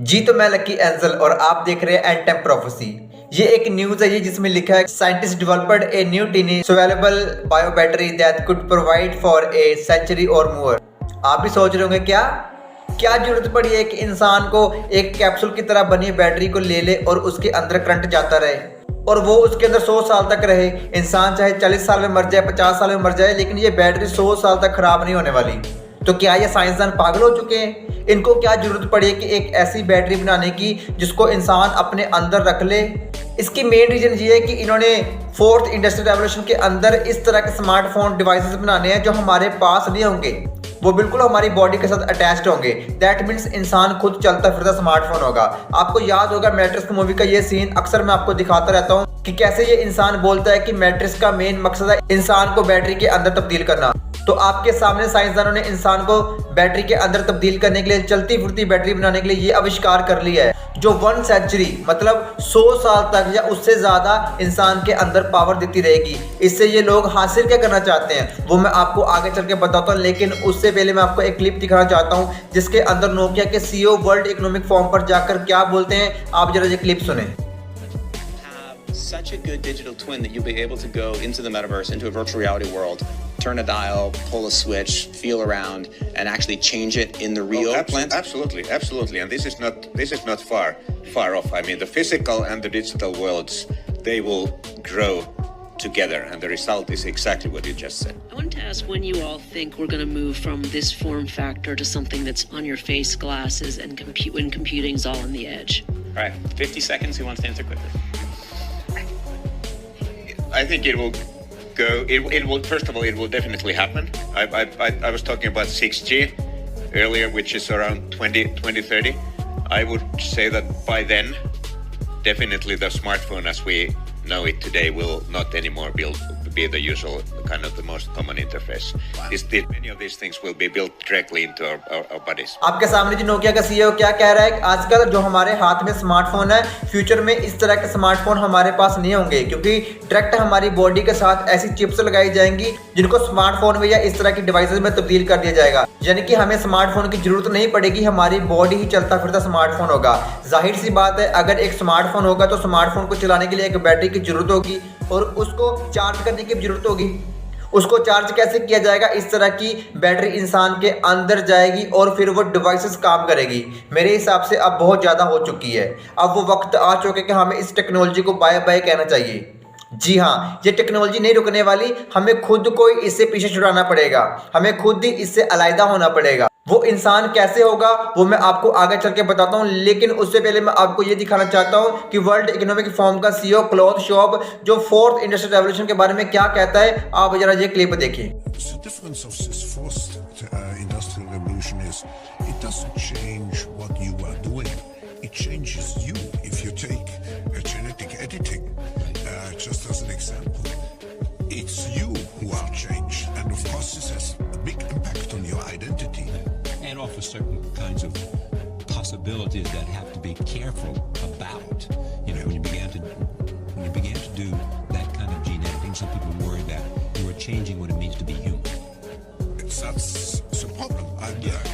जी तो मैं lucky angel और आप देख रहे हैं एंड टाइम प्रोफेसी। ये एक न्यूज है ये जिसमें लिखा है scientist developed a new tiny soluble bio battery that could provide for a century or more. आप भी सोच रहे होंगे क्या क्या जरूरत पड़ी है कि इंसान को एक कैप्सूल की तरह बनी बैटरी को ले ले और उसके अंदर करंट जाता रहे और वो उसके अंदर 100 साल तक रहे। इंसान चाहे 40 साल में मर जाए, 50 साल में मर जाए, लेकिन ये बैटरी 100 साल तक खराब नहीं होने वाली। तो क्या ये साइंसदान पागल हो चुके हैं? इनको क्या जरूरत पड़ी है कि एक ऐसी बैटरी बनाने की जिसको इंसान अपने अंदर रख ले? इसकी मेन रीजन ये है कि इन्होंने फोर्थ इंडस्ट्रियल रेवोल्यूशन के अंदर इस तरह के स्मार्टफोन डिवाइसेस बनाने हैं जो हमारे पास नहीं होंगे, वो बिल्कुल हमारी बॉडी के साथ अटैच्ड होंगे। दैट मीन्स इंसान खुद चलता फिरता स्मार्टफोन होगा। आपको याद होगा मैट्रिक्स मूवी का ये सीन अक्सर मैं आपको दिखाता रहता हूँ कि कैसे ये इंसान बोलता है कि मैट्रिक्स का मेन मकसद है इंसान को बैटरी के अंदर तब्दील करना। तो आपके सामने साइंसदानों ने इंसान को बैटरी के अंदर तब्दील करने के लिए, चलती फिरती बैटरी बनाने के लिए ये आविष्कार कर लिया है जो 1 सेंचुरी मतलब 100 साल तक या उससे ज्यादा इंसान के अंदर पावर देती रहेगी। इससे ये लोग हासिल क्या करना चाहते हैं वो मैं आपको आगे चल के बताता हूँ, लेकिन उससे पहले मैं आपको एक क्लिप दिखाना चाहता हूँ जिसके अंदर नोकिया के सीईओ वर्ल्ड इकोनॉमिक फोरम पर जाकर क्या बोलते हैं। आप जरा ये क्लिप सुने। Such a good digital twin that you'll be able to go into the metaverse, into a virtual reality world, turn a dial, pull a switch, feel around, and actually change it in the real plant. Absolutely, and this is not far off. I mean, the physical and the digital worlds, they will grow together, and the result is exactly what you just said. I wanted to ask when you all think we're going to move from this form factor to something that's on your face, glasses, and when computing's all on the edge. All right, 50 seconds. Who wants to answer quickly? I think it will go. It will. First of all, it will definitely happen. I was talking about 6G earlier, which is around 2030. I would say that by then, definitely the smartphone as we know it today will not anymore be the usual kind of the most common interface. Many of these things will be built directly into our bodies. आपके सामने जो Nokia का CEO क्या कह रहा है, आजकल जो हमारे हाथ में स्मार्टफोन है, फ्यूचर में इस तरह के स्मार्टफोन हमारे पास नहीं होंगे क्योंकि डायरेक्ट हमारी बॉडी के साथ ऐसी चिप्स लगाई जाएंगी जिनको स्मार्टफोन में या इस तरह की डिवाइसेस में तब्दील कर दिया जाएगा। यानी कि हमें स्मार्टफोन की जरूरत नहीं पड़ेगी, हमारी बॉडी ही चलता फिरता स्मार्टफोन होगा। जाहिर सी बात है, अगर एक स्मार्टफोन होगा तो स्मार्टफोन को चलाने के लिए एक बैटरी की जरूरत होगी और उसको चार्ज करने की जरूरत होगी। उसको चार्ज कैसे किया जाएगा? इस तरह की बैटरी इंसान के अंदर जाएगी और फिर वो डिवाइसेस काम करेगी। मेरे हिसाब से अब बहुत ज़्यादा हो चुकी है, अब वो वक्त आ चुके कि हमें इस टेक्नोलॉजी को बाय बाय कहना चाहिए। जी हाँ, ये टेक्नोलॉजी नहीं रुकने वाली, हमें खुद को इससे पीछे छुड़ाना पड़ेगा, हमें खुद ही इससे अलहदा होना पड़ेगा। वो इंसान कैसे होगा वो मैं आपको आगे चल के बताता हूँ, लेकिन उससे पहले मैं आपको ये दिखाना चाहता हूँ कि वर्ल्ड इकोनॉमिक फोरम का सीईओ क्लॉथ शॉब जो फोर्थ इंडस्ट्रियल रेवोल्यूशन के बारे में क्या कहता है। आप जरा ये क्लिप देखिए। Just as an example, it's you who are changed, and of course this has a big impact on your identity. And offers certain kinds of possibilities that have to be careful about. You know, when you began to do that kind of gene editing, some people worry that you were changing what it means to be human. That's a problem.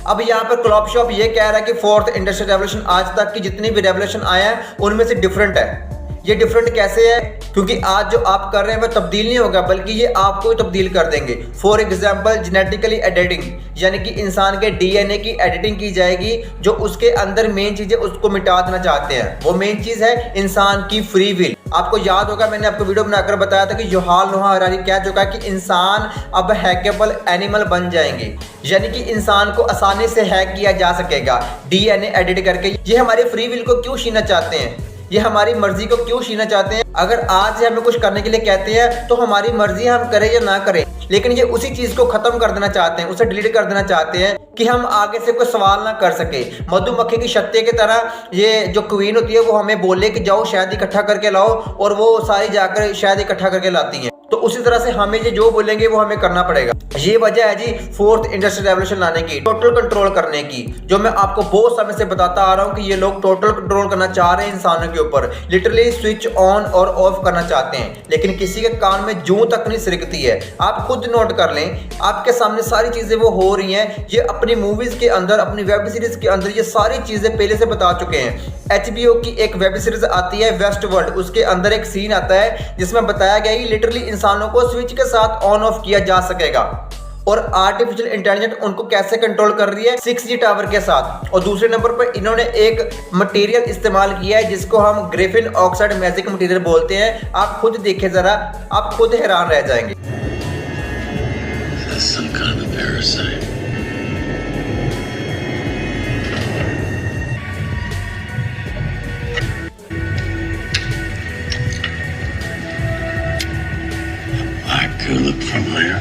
अब यहाँ पर cloth shop ये कह रहा है कि fourth industrial revolution आज तक की जितनी भी रेवोल्यूशन आया है उनमें से डिफरेंट है। ये डिफरेंट कैसे है? क्योंकि आज जो आप कर रहे हैं वह तब्दील नहीं होगा बल्कि ये आपको तब्दील कर देंगे। फॉर एग्जांपल जेनेटिकली एडिटिंग, यानी कि इंसान के डीएनए की एडिटिंग की जाएगी, जो उसके अंदर मेन चीजें उसको मिटा देना चाहते हैं। वो मेन चीज है इंसान की फ्री विल। आपको याद होगा मैंने आपको वीडियो बनाकर बताया था कि युहाल नोहा हरारी कह चुका है कि इंसान अब हैकेबल एनिमल बन जाएंगे, यानी कि इंसान को आसानी से हैक किया जा सकेगा डीएनए एडिट करके। ये हमारी फ्री विल को क्यों छीनना चाहते हैं? ये हमारी मर्जी को क्यों छीनना चाहते हैं? अगर आज से हमें कुछ करने के लिए कहते हैं तो हमारी मर्जी हम करें या ना करें, लेकिन ये उसी चीज को खत्म कर देना चाहते हैं, उसे डिलीट कर देना चाहते हैं कि हम आगे से कोई सवाल ना कर सके। मधुमक्खी की शक्ति की तरह ये जो क्वीन होती है वो हमें बोले कि जाओ शहद इकट्ठा करके लाओ और वो सारी जाकर शहद इकट्ठा करके लाती हैं। तो उसी तरह से हमें ये जो बोलेंगे वो हमें करना पड़ेगा। ये वजह है जी फोर्थ इंडस्ट्रियल रेवोल्यूशन लाने की, टोटल कंट्रोल करने की, जो मैं आपको बहुत समय से बताता आ रहा हूं कि ये लोग टोटल कंट्रोल करना चाह रहे हैं इंसानों के ऊपर, लिटरली स्विच ऑन और ऑफ करना चाहते हैं, लेकिन किसी के कान में जूं तक नहीं सिरकती है। आप खुद नोट कर लें, आपके सामने सारी चीजें वो हो रही हैं, ये अपनी मूवीज के अंदर, अपनी वेब सीरीज के अंदर ये सारी चीजें पहले से बता चुके हैं। HBO की एक वेब सीरीज आती है वेस्ट वर्ल्ड, उसके अंदर एक सीन आता है जिसमें बताया गया है कि लिटरली इंसानों को स्विच के साथ ऑन ऑफ किया जा सकेगा, और आर्टिफिशियल इंटेलिजेंस उनको कैसे कंट्रोल कर रही है 6G टावर के साथ। और दूसरे नंबर पर इन्होंने एक मटेरियल इस्तेमाल किया है जिसको हम ग्रेफिन ऑक्साइड मैजिक मटेरियल बोलते हैं। आप खुद देखें जरा, आप खुद हैरान रह जाएंगे। Some kind of parasite. I could look from there.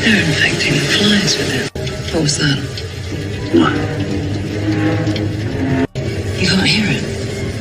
They're infecting the flies with it. What was that? What? You can't hear it.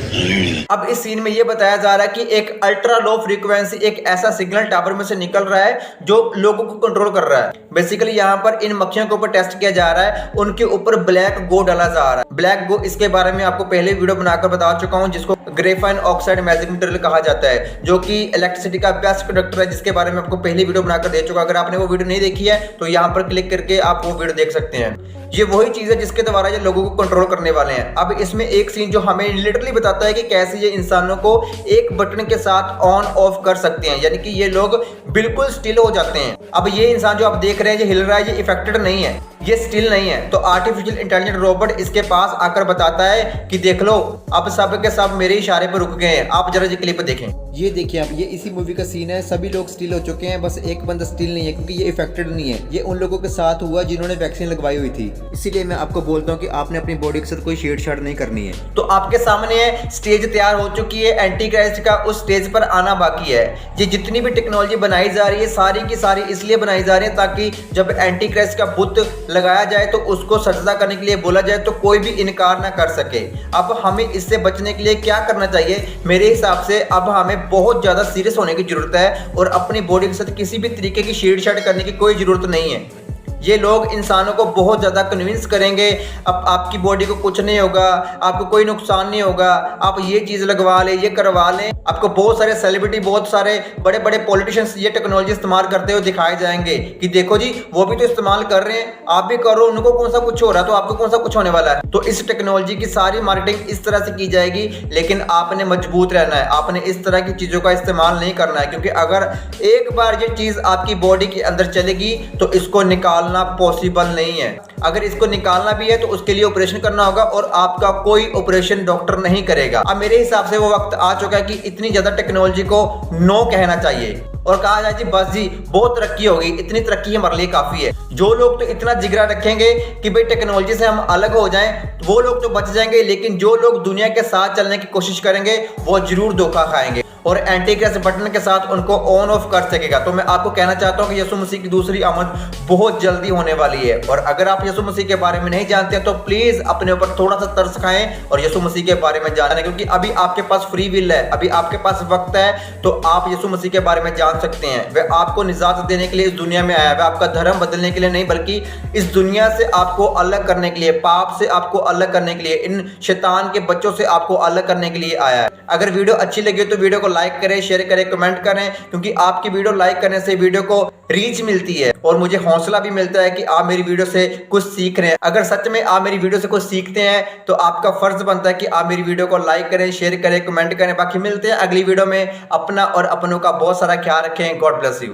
I don't hear anything. अब इस सीन में ये बताया जा रहा है कि एक अल्ट्रा लो फ्रीक्वेंसी एक ऐसा सिग्नल टावर में से निकल रहा है जो लोगों को कंट्रोल कर रहा है। बेसिकली यहाँ पर इन मक्खियों के ऊपर टेस्ट किया जा रहा है, उनके ऊपर ब्लैक गो डाला जा रहा है। ब्लैक गो, इसके बारे में आपको पहले वीडियो बनाकर बता चुका हूँ, जिसको ग्रेफाइन ऑक्साइड मैजिक मटेरियल कहा जाता है, जो कि इलेक्ट्रिसिटी का बेस्ट कंडक्टर है, जिसके बारे में आपको पहले वीडियो बनाकर दे चुका। अगर आपने वो वीडियो नहीं देखी है तो यहाँ पर क्लिक करके आप वो वीडियो देख सकते हैं। ये वही चीज है जिसके द्वारा ये लोगों को कंट्रोल करने वाले हैं। अब इसमें एक सीन जो हमें लिटरली बताता है कि कैसे ये इंसानों को एक बटन के साथ ऑन ऑफ कर सकते हैं, यानी कि ये लोग बिल्कुल स्टिल हो जाते हैं। अब ये इंसान जो आप देख रहे हैं ये हिल रहा है, ये इफेक्टेड नहीं है, ये स्टिल नहीं है। तो आर्टिफिशियल इंटेलिजेंट रोबोट इसके पास आकर बताता है कि देख लो, अब सब के सब मेरे इशारे पर रुक गए हैं। आप जरा ये क्लिप देखें, ये देखिए आप, ये इसी मूवी का सीन है। सभी लोग स्टिल हो चुके हैं, बस एक बंदा स्टिल नहीं है, क्योंकि ये इफेक्टेड नहीं है। ये उन लोगों के साथ हुआ जिन्होंने वैक्सीन लगवाई हुई थी। इसीलिए मैं आपको बोलता हूँ कि आपने अपनी बॉडी के साथ कोई छेड़छाड़ नहीं करनी है। तो आपके सामने स्टेज तैयार हो चुकी है, एंटी क्राइस्ट का उस स्टेज पर आना बाकी है। ये जितनी भी टेक्नोलॉजी बनाई जा रही है सारी की सारी इसलिए बनाई जा रही है ताकि जब एंटी क्राइस्ट का बुत लगाया जाए तो उसको सजदा करने के लिए बोला जाए तो कोई भी इनकार ना कर सके। अब हमें इससे बचने के लिए क्या करना चाहिए? मेरे हिसाब से अब हमें बहुत ज्यादा सीरियस होने की जरूरत है और अपनी बॉडी के साथ किसी भी तरीके की छेड़छाड़ करने की कोई जरूरत नहीं है। ये लोग इंसानों को बहुत ज़्यादा कन्विंस करेंगे, अब आपकी बॉडी को कुछ नहीं होगा, आपको कोई नुकसान नहीं होगा, आप ये चीज़ लगवा लें, ये करवा लें। आपको बहुत सारे सेलिब्रिटी, बहुत सारे बड़े बड़े पॉलिटिशियंस ये टेक्नोलॉजी इस्तेमाल करते हुए दिखाए जाएंगे कि देखो जी वो भी तो इस्तेमाल कर रहे हैं, आप भी करो, उनको कौन सा कुछ हो रहा है तो आपको कौन सा कुछ होने वाला है। तो इस टेक्नोलॉजी की सारी मार्केटिंग इस तरह से की जाएगी, लेकिन आपने मजबूत रहना है, आपने इस तरह की चीज़ों का इस्तेमाल नहीं करना है, क्योंकि अगर एक बार ये चीज़ आपकी बॉडी के अंदर चलेगी तो इसको निकालना पॉसिबल नहीं है। अगर इसको निकालना भी है तो उसके लिए ऑपरेशन करना होगा और आपका कोई ऑपरेशन डॉक्टर नहीं करेगा। अब मेरे हिसाब से वो वक्त आ चुका है कि इतनी ज्यादा टेक्नोलॉजी को नो कहना चाहिए और कहा जाए जी बस जी बहुत तरक्की हो गई, इतनी तरक्की हमारे लिए काफी है। जो लोग तो इतना जिगरा रखेंगे कि भाई टेक्नोलॉजी से हम अलग हो जाएं, वो लोग तो बच जाएंगे, लेकिन जो लोग दुनिया के साथ चलने की कोशिश करेंगे वो जरूर धोखा खाएंगे और एंटी क्राइस्ट बटन के साथ उनको ऑन ऑफ कर सकेगा। तो मैं आपको कहना चाहता हूं कि यीशु मसीह की दूसरी आमद बहुत जल्दी होने वाली है और अगर आप यीशु मसीह के बारे में नहीं जानते तो प्लीज अपने ऊपर थोड़ा सा तरस खाएं और यीशु मसीह के बारे में जानें, क्योंकि अभी आपके पास फ्री विल है, अभी आपके पास वक्त है, तो आप यीशु मसीह के बारे में जान सकते हैं। वह आपको निजात देने के लिए इस दुनिया में आया है, वह आपका धर्म बदलने के लिए नहीं बल्कि इस दुनिया से आपको अलग करने के लिए, पाप से आपको अलग करने के लिए, इन शैतान के बच्चों से आपको अलग करने के लिए आया है। अगर वीडियो अच्छी लगी तो वीडियो को लाइक करें, शेयर करें, कमेंट करें, क्योंकि आपकी वीडियो लाइक करने से वीडियो को रीच मिलती है और मुझे हौसला भी मिलता है कि आप मेरी वीडियो से कुछ सीख रहे हैं। अगर सच में आप मेरी वीडियो से कुछ सीखते हैं तो आपका फर्ज बनता है कि आप मेरी वीडियो को लाइक करें, शेयर करें, कमेंट करें। बाकी मिलते हैं अगली वीडियो में। अपना और अपनों का बहुत सारा ख्याल रखें। God bless you.